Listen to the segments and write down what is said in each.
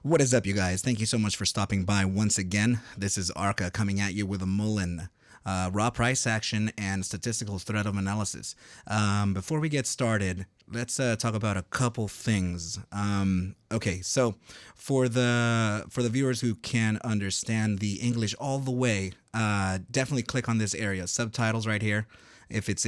What is up, you guys? Thank you so much for stopping by once again. This is ARCa coming at you with a MULN, raw price action and statistical threat of analysis. Before we get started, let's talk about a couple things. Okay, so for the viewers who can understand the English all the way, definitely click on this area, subtitles right here. If it's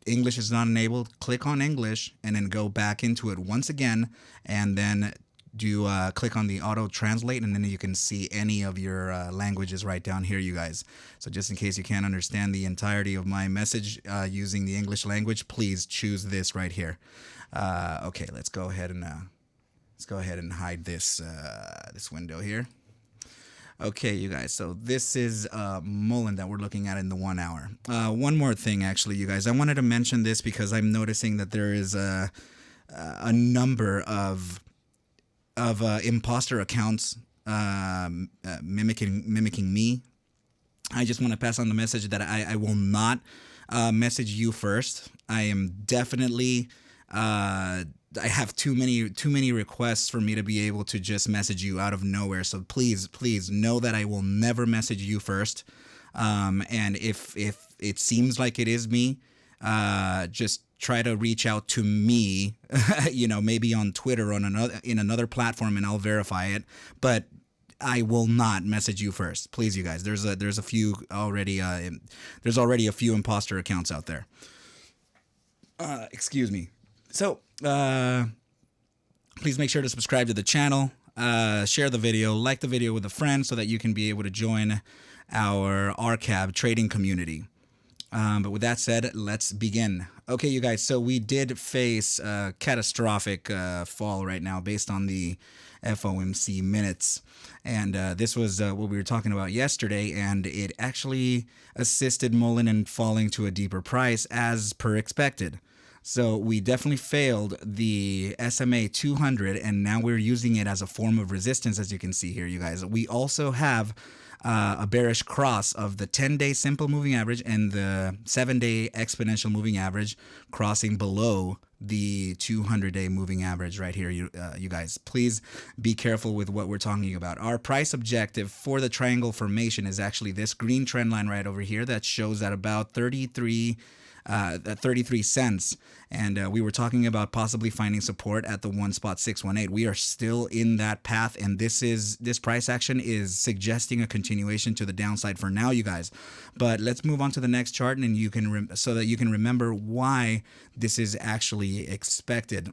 English is not enabled, click on English and then go back into it once again, and then do click on the auto translate, and then you can see any of your languages right down here, you guys. So just in case you can't understand the entirety of my message using the English language, please choose this right here. Okay, let's go ahead and hide this this window here. Okay, you guys, so this is MULN that we're looking at in the 1 hour. One more thing, actually, you guys. I wanted to mention this because I'm noticing that there is a number of imposter accounts mimicking me. I just want to pass on the message that I will not message you first. I am definitely I have too many requests for me to be able to just message you out of nowhere. So please know that I will never message you first. And if it seems like it is me, just try to reach out to me, you know, maybe on Twitter or in another platform, and I'll verify it. But I will not message you first, please, you guys. There's a few already. There's already a few imposter accounts out there. Excuse me. So please make sure to subscribe to the channel, share the video, like the video with a friend, so that you can be able to join our ARCa trading community. But with that said, let's begin. Okay, you guys, so we did face a catastrophic fall right now based on the FOMC minutes. And this was what we were talking about yesterday, and it actually assisted MULN in falling to a deeper price as per expected. So we definitely failed the SMA 200, and now we're using it as a form of resistance, as you can see here, you guys. We also have a bearish cross of the 10-day simple moving average and the 7-day exponential moving average crossing below the 200-day moving average right here, you guys. Please be careful with what we're talking about. Our price objective for the triangle formation is actually this green trend line right over here that shows at about 33 cents, and we were talking about possibly finding support at the 1.618. We are still in that path, and this price action is suggesting a continuation to the downside for now, you guys. But let's move on to the next chart, and you can so that you can remember why this is actually expected.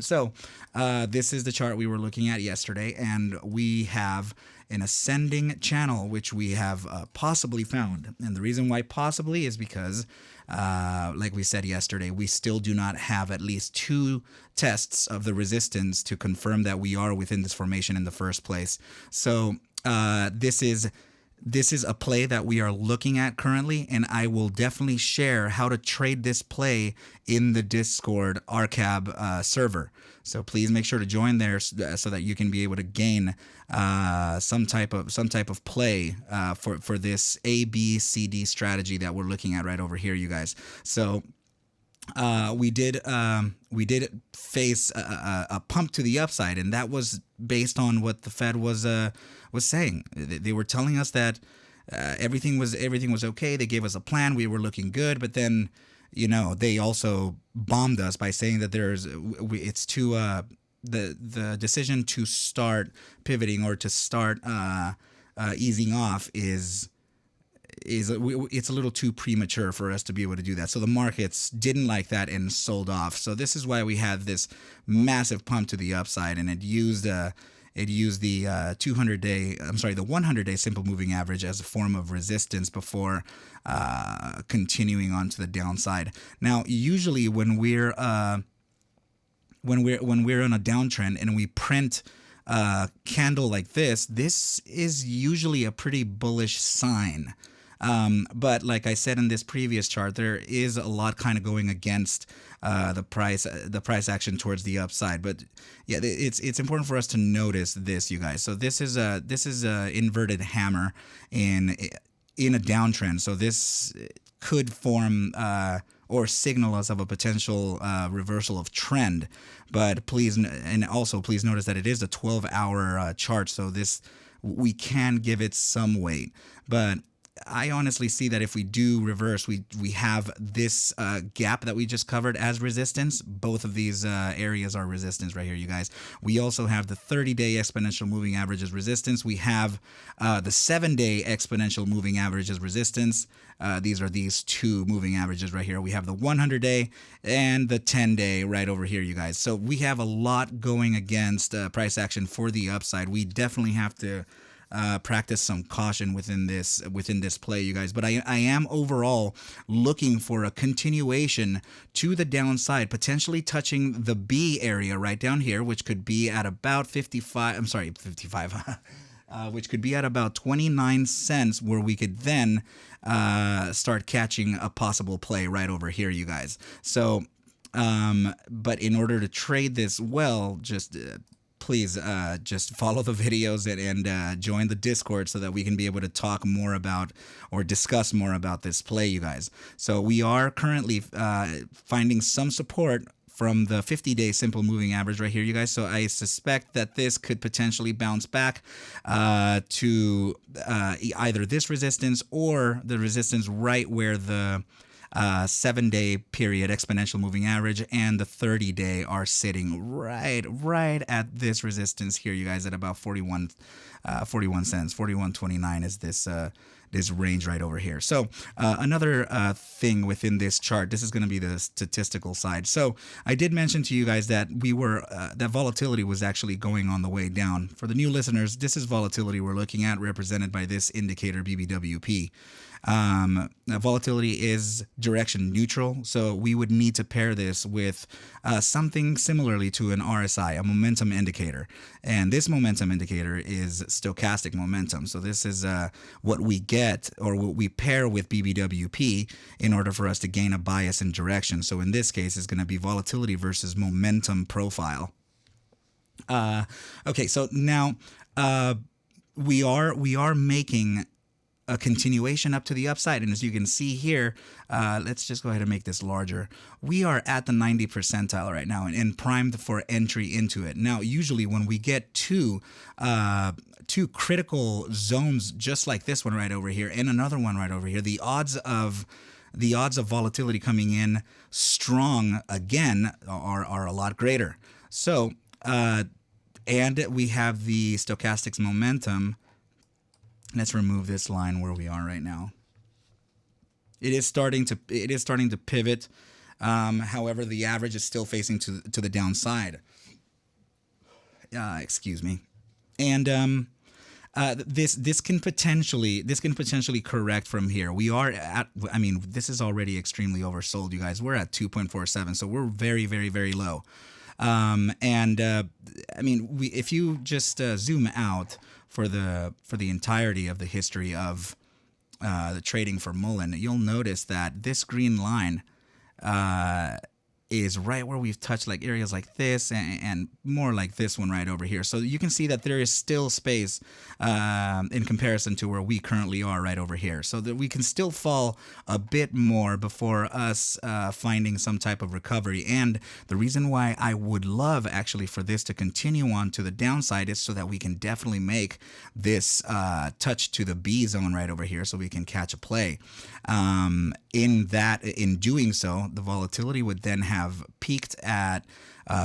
So this is the chart we were looking at yesterday, and we have an ascending channel which we have possibly found. And the reason why possibly is because like we said yesterday, we still do not have at least 2 tests of the resistance to confirm that we are within this formation in the first place. So this is a play that we are looking at currently, and I will definitely share how to trade this play in the Discord ARCab server. So please make sure to join there so that you can be able to gain some type of play for this ABCD strategy that we're looking at right over here, you guys. So we did face a pump to the upside, and that was based on what the Fed was saying. They were telling us that everything was okay. They gave us a plan. We were looking good, but then, you know, they also bombed us by saying that it's too the decision to start pivoting or to start easing off is it's a little too premature for us to be able to do that. So the markets didn't like that and sold off. So this is why we had this massive pump to the upside, and it used the 100-day simple moving average as a form of resistance before continuing on to the downside. Now, usually when we're on a downtrend and we print a candle like this is usually a pretty bullish sign. But like I said in this previous chart, there is a lot kind of going against the price action towards the upside. But yeah, it's important for us to notice this, you guys. So this is a inverted hammer in a downtrend. So this could form or signal us of a potential reversal of trend. But please, and also please notice that it is a 12-hour chart, so we can give it some weight. But I honestly see that if we do reverse, we have this gap that we just covered as resistance. Both of these areas are resistance right here, you guys. We also have the 30-day exponential moving average as resistance. We have the 7-day exponential moving average as resistance. These are these two moving averages right here. We have the 100-day and the 10-day right over here, you guys. So we have a lot going against price action for the upside. We definitely have to practice some caution within this play, you guys. But I am overall looking for a continuation to the downside, potentially touching the B area right down here, which could be at about 55. I'm sorry, 55. Which could be at about 29 cents, where we could then start catching a possible play right over here, you guys. So, but in order to trade this well, just please just follow the videos and join the Discord so that we can be able to talk more about or discuss more about this play, you guys. So we are currently finding some support from the 50-day simple moving average right here, you guys. So I suspect that this could potentially bounce back to either this resistance or the resistance right where the 7-day period exponential moving average and the 30-day are sitting right at this resistance here, you guys, at about 41 cents. 41.29 is this range right over here. So another thing within this chart, this is going to be the statistical side. So I did mention to you guys that that volatility was actually going on the way down. For the new listeners, this is volatility we're looking at, represented by this indicator BBWP. Volatility is direction neutral, so we would need to pair this with something similarly to an RSI, a momentum indicator. And this momentum indicator is stochastic momentum. So this is what we get, or what we pair with BBWP in order for us to gain a bias in direction. So in this case, it's going to be volatility versus momentum profile. Okay, so now we are making a continuation up to the upside, and as you can see here, let's just go ahead and make this larger. We are at the 90 percentile right now and primed for entry into it. Now, usually when we get two critical zones just like this one right over here and another one right over here, the odds of volatility coming in strong again are a lot greater. So and we have the stochastics momentum. Let's remove this line where we are right now. It is starting to pivot. However, the average is still facing to the downside. Excuse me. And this can potentially correct from here. We are at, I mean, this is already extremely oversold, you guys. We're at 2.47, so we're very, very, very low. I mean, if you just zoom out for the entirety of the history of the trading for MULN, you'll notice that this green line is right where we've touched like areas like this and more like this one right over here. So you can see that there is still space in comparison to where we currently are right over here. So that we can still fall a bit more before us finding some type of recovery. And the reason why I would love actually for this to continue on to the downside is so that we can definitely make this touch to the B zone right over here so we can catch a play. In doing so, the volatility would then have peaked at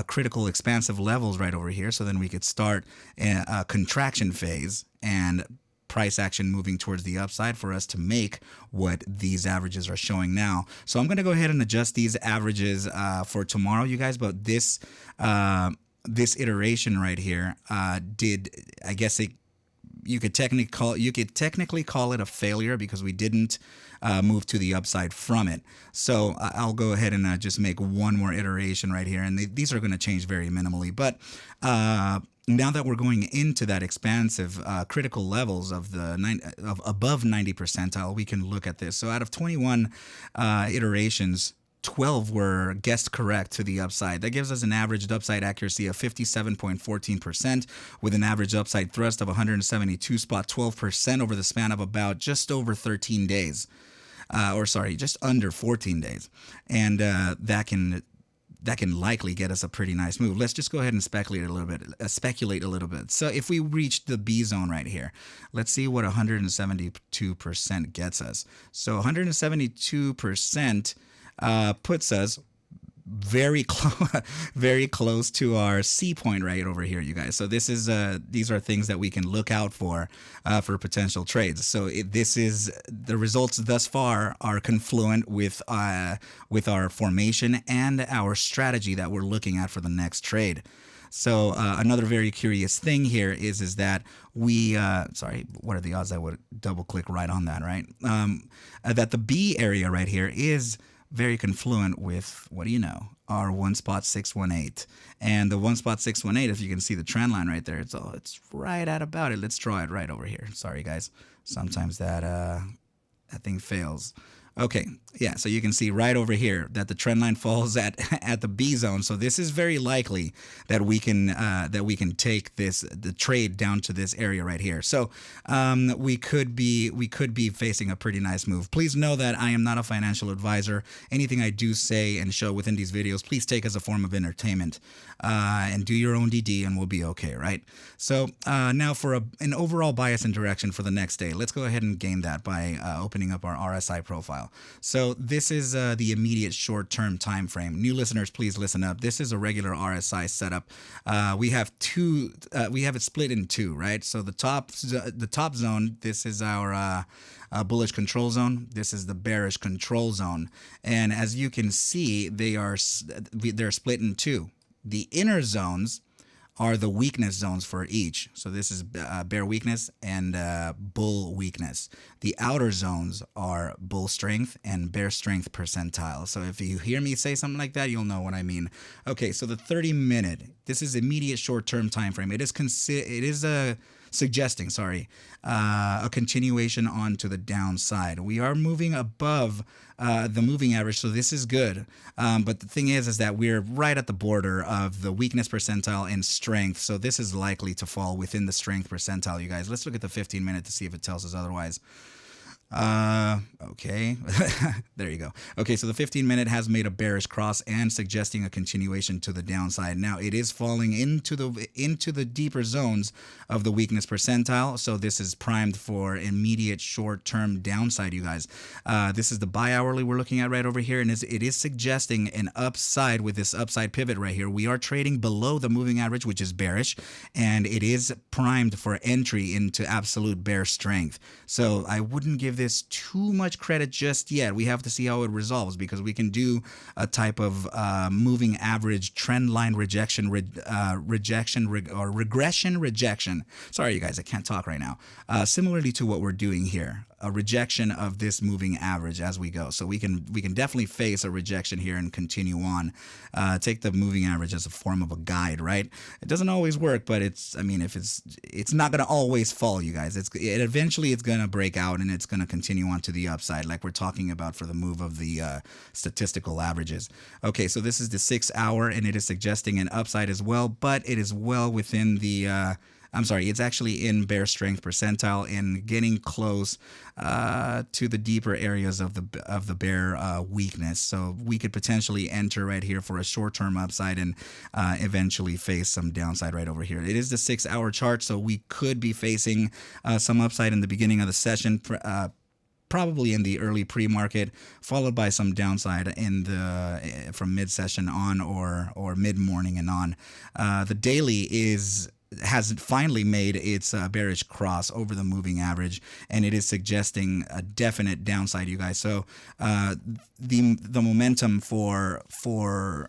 critical expansive levels right over here. So then we could start a contraction phase and price action moving towards the upside for us to make what these averages are showing now. So I'm going to go ahead and adjust these averages for tomorrow, you guys. But this iteration right here I guess you could technically call it a failure because we didn't move to the upside from it. So I'll go ahead and just make one more iteration right here, and these are going to change very minimally. But now that we're going into that expansive critical levels of above 90 percentile, we can look at this. So out of 21 iterations, 12 were guessed correct to the upside. That gives us an averaged upside accuracy of 57.14% with an average upside thrust of 172.12% over the span of about just over 13 days. or sorry, just under 14 days, and that can likely get us a pretty nice move. Let's just go ahead and speculate a little bit. So if we reach the B zone right here, let's see what 172% gets us. So 172% puts us very close, very close to our C point right over here, you guys. So this is these are things that we can look out for potential trades. So this is the results thus far are confluent with our formation and our strategy that we're looking at for the next trade. So another very curious thing here is that we, sorry, what are the odds I would double click right on that, right? That the B area right here is very confluent with, what do you know, our 1.618. And the 1.618, if you can see the trend line right there, it's right at about it. Let's draw it right over here. Sorry, guys. Sometimes that thing fails. Okay, yeah, so you can see right over here that the trend line falls at the B zone. So this is very likely that we can take the trade down to this area right here. So we could be facing a pretty nice move. Please know that I am not a financial advisor. Anything I do say and show within these videos, please take as a form of entertainment and do your own DD, and we'll be okay, right? So now for an overall bias and direction for the next day, let's go ahead and gain that by opening up our RSI profile. So this is the immediate short-term time frame. New listeners, please listen up. This is a regular RSI setup. We have it split in two, right? So the top zone, this is our bullish control zone. This is the bearish control zone. And as you can see, they're split in two. The inner zones are the weakness zones for each. So this is bear weakness and bull weakness. The outer zones are bull strength and bear strength percentile. So if you hear me say something like that, you'll know what I mean. Okay, so the 30-minute, this is immediate short-term time frame. It is suggesting, a continuation on to the downside. We are moving above the moving average, so this is good. But the thing is that we're right at the border of the weakness percentile and strength, so this is likely to fall within the strength percentile, you guys. Let's look at the 15-minute to see if it tells us otherwise. Okay, there you go. Okay, so the 15-minute has made a bearish cross and suggesting a continuation to the downside. Now it is falling into the deeper zones of the weakness percentile, so this is primed for immediate short-term downside, you guys. This is the bi-hourly we're looking at right over here, and it is suggesting an upside with this upside pivot right here. We are trading below the moving average, which is bearish, and it is primed for entry into absolute bear strength. So I wouldn't give this too much credit just yet. We have to see how it resolves, because we can do a type of moving average trend line regression rejection. Sorry, you guys, I can't talk right now. Similarly to what we're doing here, a rejection of this moving average as we go. So we can definitely face a rejection here and continue on. Take the moving average as a form of a guide, right? It doesn't always work, but it's not going to always fall, you guys. Eventually it's going to break out and it's going to continue on to the upside, like we're talking about for the move of the statistical averages. Okay, so this is the 6 hour, and it is suggesting an upside as well, but it is well within the it's actually in bear strength percentile and getting close to the deeper areas of the bear weakness. So we could potentially enter right here for a short-term upside and eventually face some downside right over here. It is the 6 hour chart, so we could be facing some upside in the beginning of the session, probably in the early pre-market, followed by some downside from mid-session on or mid-morning and on. The daily has finally made its bearish cross over the moving average, and it is suggesting a definite downside, you guys. So the momentum for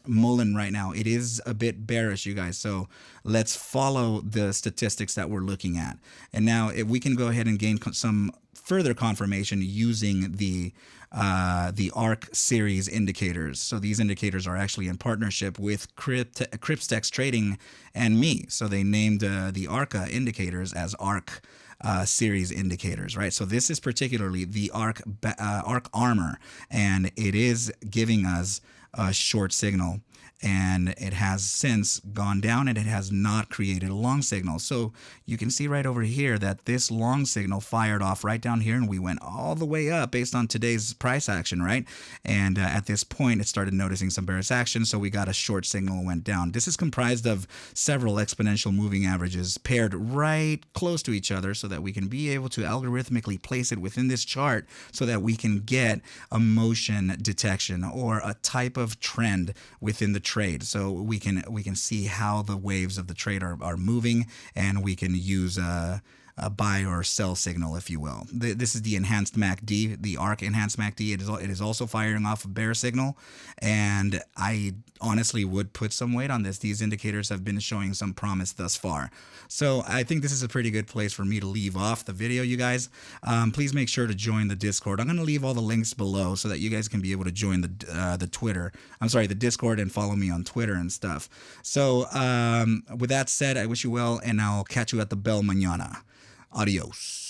MULN right now, it is a bit bearish, you guys. So let's follow the statistics that we're looking at. And now if we can go ahead and gain some further confirmation using the ARC-Series indicators. So these indicators are actually in partnership with Crypstex Trading and me. So they named the ARCa indicators as ARC-Series indicators, right? So this is particularly the ARC armor, and it is giving us a short signal and it has since gone down and it has not created a long signal. So you can see right over here that this long signal fired off right down here, and we went all the way up based on today's price action, right? And at this point, it started noticing some bearish action, so we got a short signal and went down. This is comprised of several exponential moving averages paired right close to each other so that we can be able to algorithmically place it within this chart so that we can get a motion detection or a type of trend within the trade. So we can see how the waves of the trade are moving, and we can use a buy or sell signal, if you will. This is the enhanced MACD, the ARC enhanced MACD. It is also firing off a bear signal, and I honestly would put some weight on this. These indicators have been showing some promise thus far. So I think this is a pretty good place for me to leave off the video, you guys. Please make sure to join the Discord. I'm going to leave all the links below so that you guys can be able to join the Discord, and follow me on Twitter and stuff. So with that said, I wish you well, and I'll catch you at the bell mañana. Adios.